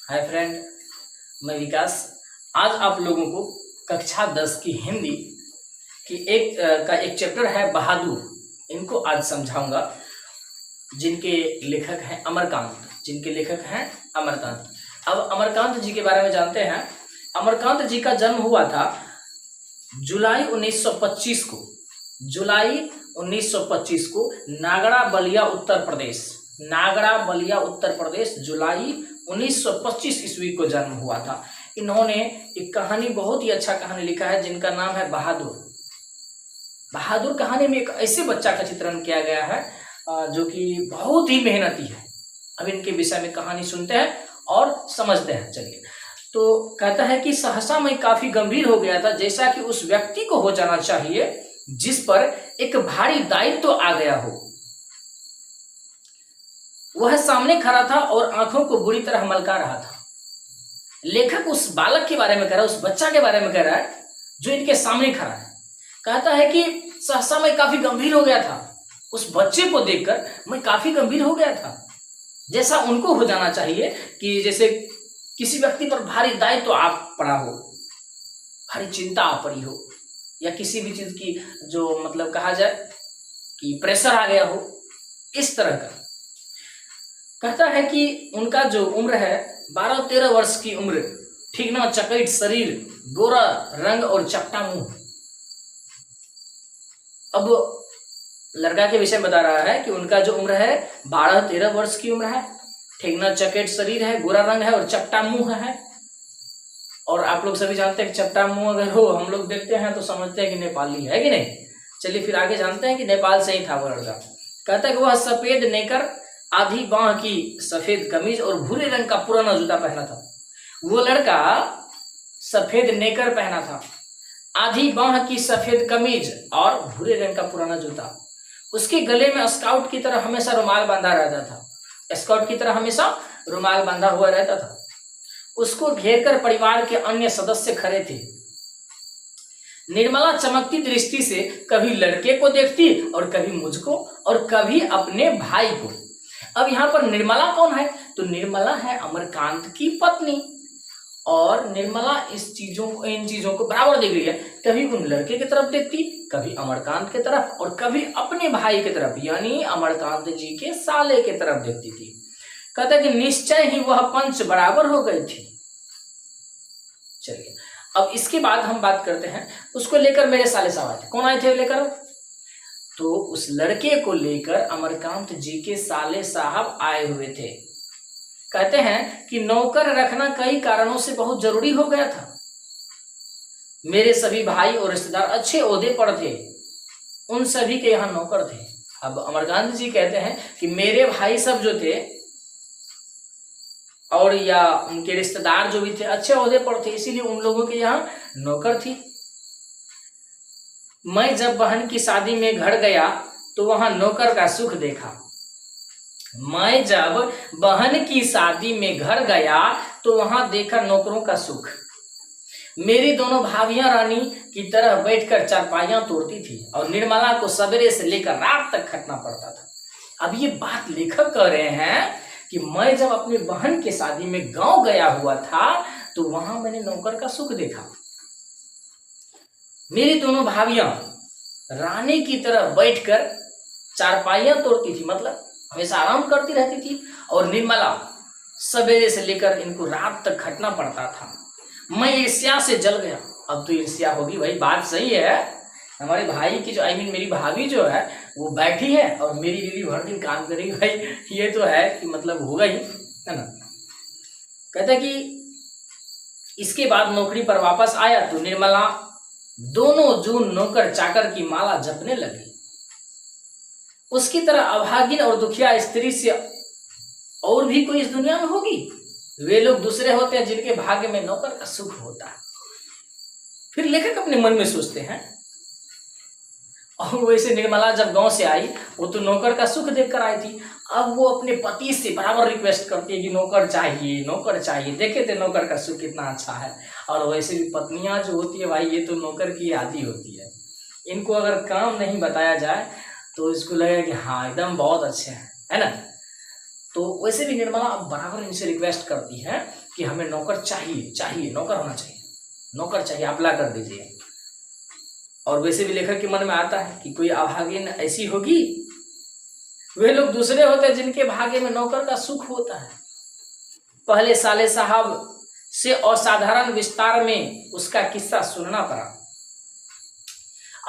Hi friend, मैं विकास। आज आप लोगों को कक्षा 10 की हिंदी की एक चैप्टर है बहादुर, इनको आज समझाऊंगा। जिनके लेखक हैं अमरकांत। अब अमरकांत जी के बारे में जानते हैं। अमरकांत जी का जन्म हुआ था जुलाई 1925 को नागड़ा बलिया उत्तर प्रदेश जुलाई 1925 ईस्वी को जन्म हुआ था। इन्होंने एक कहानी, बहुत ही अच्छा कहानी लिखा है जिनका नाम है बहादुर कहानी में एक ऐसे बच्चा का चित्रण किया गया है जो कि बहुत ही मेहनती है। अब इनके विषय में कहानी सुनते हैं और समझते हैं। चलिए, तो कहता है कि सहसा मैं काफी गंभीर हो गया था, जैसा कि उस व्यक्ति को हो जाना चाहिए जिस पर एक भारी दायित्व तो आ गया हो। वह सामने खड़ा था और आंखों को बुरी तरह मलका रहा था। लेखक उस बालक के बारे में कह रहा है, उस बच्चा के बारे में कह रहा है जो इनके सामने खड़ा है। कहता है कि सहसा मैं काफी गंभीर हो गया था, उस बच्चे को देखकर मैं काफी गंभीर हो गया था, जैसा उनको हो जाना चाहिए कि जैसे किसी व्यक्ति पर भारी दायित्व तो आ पड़ा हो, भारी चिंता आ पड़ी हो, या किसी भी चीज की जो मतलब कहा जाए कि प्रेशर आ गया हो, इस तरह का। कहता है कि उनका जो उम्र है 12-13 वर्ष की उम्र, ठीक ना चकैत शरीर, गोरा रंग और चपटा मुंह। अब लड़का के विषय बता रहा है कि उनका जो उम्र है 12-13 वर्ष की उम्र है, ठीक ना चकैत शरीर है, गोरा रंग है और चपटा मुंह है। और आप लोग सभी जानते हैं कि चपटा मुंह अगर हो, हम लोग देखते हैं तो समझते हैं कि नेपाली है कि नहीं। चलिए फिर आगे जानते हैं कि नेपाल से ही था वो लड़का। कहता है कि वह सफेद नेकर, आधी बांह की सफेद कमीज और भूरे रंग का पुराना जूता पहना था। वो लड़का सफेद नेकर पहना था, आधी बांह की सफेद कमीज और भूरे रंग का पुराना जूता। उसके गले में स्काउट की तरह हमेशा रुमाल बांधा रहता था। हुआ रहता था। उसको घेरकर परिवार के अन्य सदस्य खड़े थे। निर्मला चमकती दृष्टि से कभी लड़के को देखती और कभी मुझको और कभी अपने भाई को। अब यहाँ पर निर्मला कौन है? तो निर्मला है अमरकांत की पत्नी, और निर्मला इन चीजों को बराबर देख रही है। कभी उन लड़के की तरफ देखती, कभी अमरकांत की तरफ, और कभी अपने भाई की तरफ, यानी अमरकांत जी के साले की तरफ देखती थी। कहता है कि निश्चय ही वह पंच बराबर हो गई थी। चलिए, अब इसके बाद हम बात करते हैं, उसको लेकर मेरे साले साहब आए थे। कौन आए थे लेकर? तो उस लड़के को लेकर अमरकांत जी के साले साहब आए हुए थे। कहते हैं कि नौकर रखना कई कारणों से बहुत जरूरी हो गया था। मेरे सभी भाई और रिश्तेदार अच्छे ओहदे पर थे, उन सभी के यहाँ नौकर थे। अब अमरकांत जी कहते हैं कि मेरे भाई सब जो थे और या उनके रिश्तेदार जो भी थे अच्छे ओहदे पर थे, इसीलिए उन लोगों के यहाँ नौकर थी। मैं जब बहन की शादी में घर गया तो वहां नौकर का सुख देखा। मैं जब बहन की शादी में घर गया तो वहां देखा नौकरों का सुख। मेरी दोनों भाभियां रानी की तरह बैठकर चारपाइयां तोड़ती थी और निर्मला को सवेरे से लेकर रात तक खटना पड़ता था। अब ये बात लेखक कह रहे हैं कि मैं जब अपनी बहन की शादी में गांव गया हुआ था तो वहां मैंने नौकर का सुख देखा। मेरी दोनों भाभियां रानी की तरह बैठकर चारपाइयां तोड़ती थी, मतलब हमेशा आराम करती रहती थी, और निर्मला सवेरे से लेकर इनको रात तक खटना पड़ता था। मैं ईर्ष्या से जल गया। अब तो ईर्ष्या होगी भाई, बात सही है। हमारे भाई की जो मेरी भाभी जो है वो बैठी है और मेरी बीवी भर दिन काम करेगी, भाई ये तो है कि मतलब होगा ही, है ना। कहता है कि इसके बाद नौकरी पर वापस आया तो निर्मला दोनों जून नौकर चाकर की माला जपने लगी। उसकी तरह अभागिन और दुखिया स्त्री से और भी कोई इस दुनिया में होगी? वे लोग दूसरे होते हैं जिनके भाग्य में नौकर का सुख होता है। फिर लेखक अपने मन में सोचते हैं, और वैसे निर्मला जब गांव से आई वो तो नौकर का सुख देखकर आई थी। अब वो अपने पति से बराबर रिक्वेस्ट करती है कि नौकर चाहिए। देखे थे नौकर का सुख कितना अच्छा है। और वैसे भी पत्नियां जो होती है भाई, ये तो नौकर की आदि होती है। इनको अगर काम नहीं बताया जाए तो इसको लगेगा कि हाँ एकदम बहुत अच्छे हैं, है ना। तो वैसे भी निर्मला अब बराबर इनसे रिक्वेस्ट करती है कि हमें नौकर चाहिए, चाहिए नौकर होना चाहिए, नौकर चाहिए, आप ला कर दीजिए। और वैसे भी लेखक के मन में आता है कि कोई अभागिन ऐसी होगी, वे लोग दूसरे होते हैं जिनके भाग्य में नौकर का सुख होता है। पहले साले साहब से असाधारण विस्तार में उसका किस्सा सुनना पड़ा।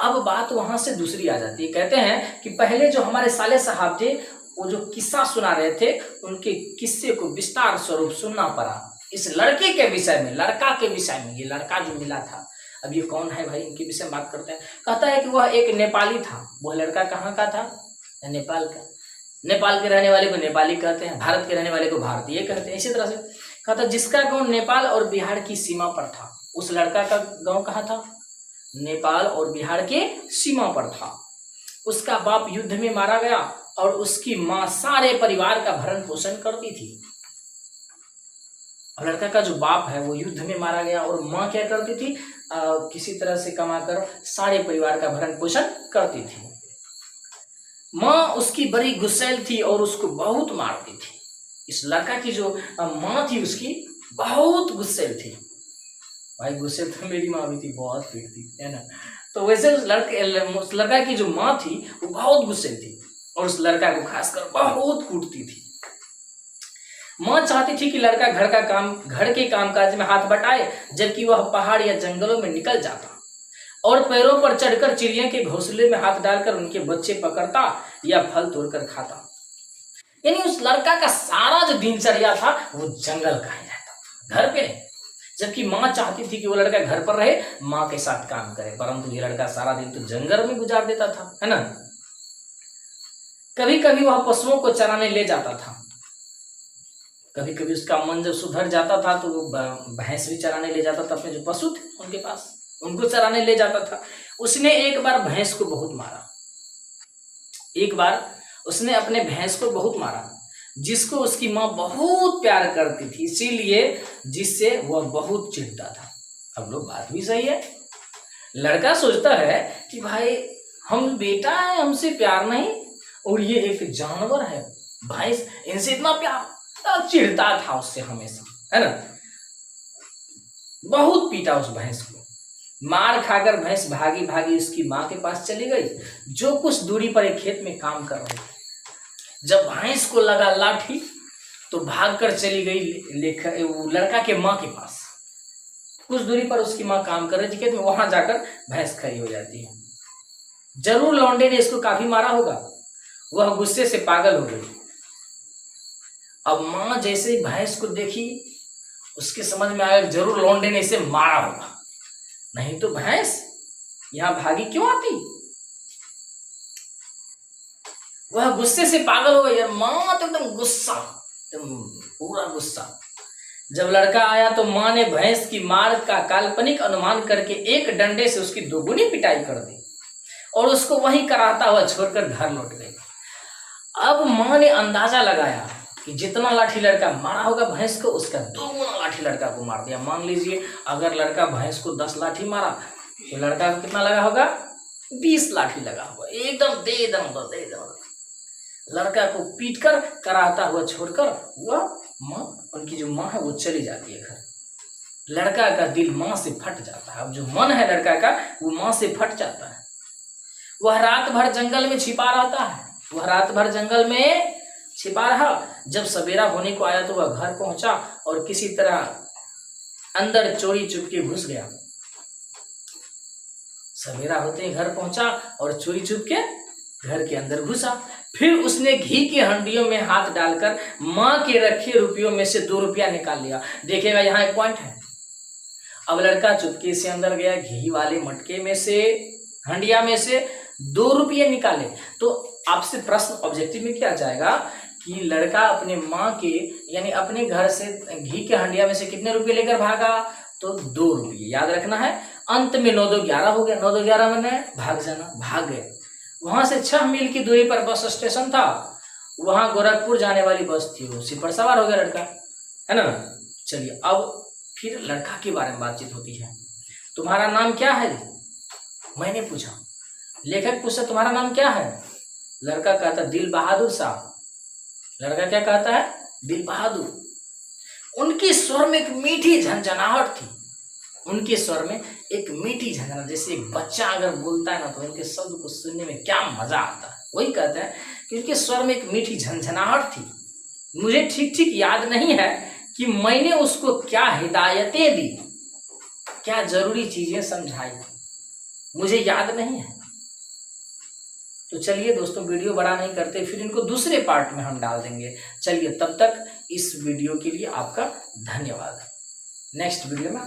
अब बात वहां से दूसरी आ जाती है। कहते हैं कि पहले जो हमारे साले साहब थे वो जो किस्सा सुना रहे थे, उनके किस्से को विस्तार स्वरूप सुनना पड़ा इस लड़के के विषय में, लड़का के विषय में। ये लड़का जो मिला था, अब ये कौन है भाई, इनके विषय में बात करते हैं। कहता है कि वह एक नेपाली था। वह लड़का कहाँ का था? नेपाल का। नेपाल के रहने वाले को नेपाली कहते हैं, भारत के रहने वाले को भारतीय कहते हैं। इसी तरह से कहता जिसका गांव नेपाल और बिहार की सीमा पर था। उस लड़का का गांव कहाँ था? नेपाल और बिहार के सीमा पर था। उसका बाप युद्ध में मारा गया और उसकी माँ सारे परिवार का भरण पोषण करती थी। और लड़का का जो बाप है वो युद्ध में मारा गया और माँ क्या करती थी? किसी तरह से कमाकर सारे परिवार का भरण पोषण करती थी। माँ उसकी बड़ी गुस्सैल थी और उसको बहुत मारती थी। इस लड़का की जो माँ थी उसकी बहुत गुस्सैल थी। भाई गुस्सैल तो मेरी माँ भी थी, बहुत पीटती है ना। तो वैसे उस लड़का की जो माँ थी वो बहुत गुस्सैल थी और उस लड़का को खासकर बहुत कूटती थी। माँ चाहती थी कि लड़का घर के कामकाज में हाथ बटाए, जबकि वह पहाड़ या जंगलों में निकल जाता और पैरों पर चढ़कर चिड़िया के घोंसले में हाथ डालकर उनके बच्चे पकड़ता या फल तोड़कर खाता। यानी उस लड़का का सारा जो दिनचर्या था वो जंगल का ही रहता था, घर पे नहीं। जबकि माँ चाहती थी कि वो लड़का घर पर रहे, माँ के साथ काम करे, परंतु ये लड़का सारा दिन तो जंगल में गुजार देता था, है ना। कभी कभी वह पशुओं को चराने ले जाता था। कभी कभी उसका मन जब सुधर जाता था तो वो भैंस भी चराने ले जाता था। अपने जो पशु थे उनके पास, उनको चराने ले जाता था। उसने एक बार भैंस को बहुत मारा। एक बार उसने अपने भैंस को बहुत मारा, जिसको उसकी माँ बहुत प्यार करती थी, इसीलिए जिससे वह बहुत चिढ़ता था। अब लोग बात भी सही है। लड़का सोचता है कि भाई हम बेटा है, हमसे प्यार नहीं, और ये एक जानवर है भैंस, इनसे इतना प्यार, चिढ़ता था उससे हमेशा, है ना। बहुत पीटा उस भैंस को। मार खाकर भैंस भागी भागी उसकी माँ के पास चली गई, जो कुछ दूरी पर एक खेत में काम कर रही थी। जब भैंस को लगा लाठी तो भागकर चली गई वो लड़का के माँ के पास। कुछ दूरी पर उसकी माँ काम कर रही थी खेत में, वहां जाकर भैंस खड़ी हो जाती है। जरूर लौंडे ने इसको काफी मारा होगा, वह गुस्से से पागल हो गई। अब माँ जैसे ही भैंस को देखी, उसके समझ में आया जरूर लौंडे ने इसे मारा होगा, नहीं तो भैंस यहां भागी क्यों आती। वह गुस्से से पागल हो गई। माँ तो एकदम गुस्सा, पूरा गुस्सा। जब लड़का आया तो माँ ने भैंस की मार का काल्पनिक अनुमान करके एक डंडे से उसकी दोगुनी पिटाई कर दी और उसको वहीं कराता हुआ छोड़कर घर लौट गई। अब माँ ने अंदाजा लगाया कि जितना लाठी लड़का मारा होगा भैंस को, उसका 2 गुना लाठी लड़का को मार दिया। मान लीजिए अगर लड़का भैंस को 10 लाठी मारा तो लड़का को कितना लगा होगा? 20 लाठी लगा होगा। एकदम दे दम लड़का को पीटकर कराता हुआ छोड़कर वह माँ, उनकी जो माँ है वो चली जाती है घर। लड़का का दिल माँ से फट जाता है। अब जो मन है लड़का का वो माँ से फट जाता है। वह रात भर जंगल में छिपा रहता है। वह रात भर जंगल में छिपा रहा। जब सवेरा होने को आया तो वह घर पहुंचा और किसी तरह अंदर चोरी चुपके घुस गया। सवेरा होते ही घर पहुंचा और चोरी चुपके घर के अंदर घुसा। फिर उसने घी की हंडियों में हाथ डालकर माँ के रखे रुपयों में से 2 रुपया निकाल लिया। देखिएगा यहाँ एक पॉइंट है। अब लड़का चुपके से अंदर गया, घी वाले मटके में से, हंडिया में से 2 रुपये निकाले। तो आपसे प्रश्न ऑब्जेक्टिव में क्या जाएगा कि लड़का अपने माँ के यानी अपने घर से घी के हंडिया में से कितने रुपये लेकर भागा? तो 2 रुपये। याद रखना है। अंत में 9 2 11 हो गया। 9 2 11 मैंने भाग जाना, भाग गए। वहां से 6 मील की दूरी पर बस स्टेशन था। वहां गोरखपुर जाने वाली बस थी। उसी पर सवार हो गया लड़का, है ना। चलिए अब फिर लड़का के बारे में बातचीत होती है। तुम्हारा नाम क्या है? मैंने पूछा। लेखक पूछा तुम्हारा नाम क्या है? लड़का कहता दिल बहादुर साहब। लड़का क्या कहता है, दिल बहादुर। उनके स्वर में एक मीठी झंझनाहट थी, उनके स्वर में एक मीठी झंझनाहट, जैसे एक बच्चा अगर बोलता है ना तो उनके शब्द को सुनने में क्या मजा आता है। वही कहते हैं कि उनके स्वर में एक मीठी झंझनाहट थी। मुझे ठीक ठीक याद नहीं है कि मैंने उसको क्या हिदायतें दी, क्या जरूरी चीजें समझाई, मुझे याद नहीं है। तो चलिए दोस्तों, वीडियो बड़ा नहीं करते, फिर इनको दूसरे पार्ट में हम डाल देंगे। चलिए, तब तक इस वीडियो के लिए आपका धन्यवाद। नेक्स्ट वीडियो में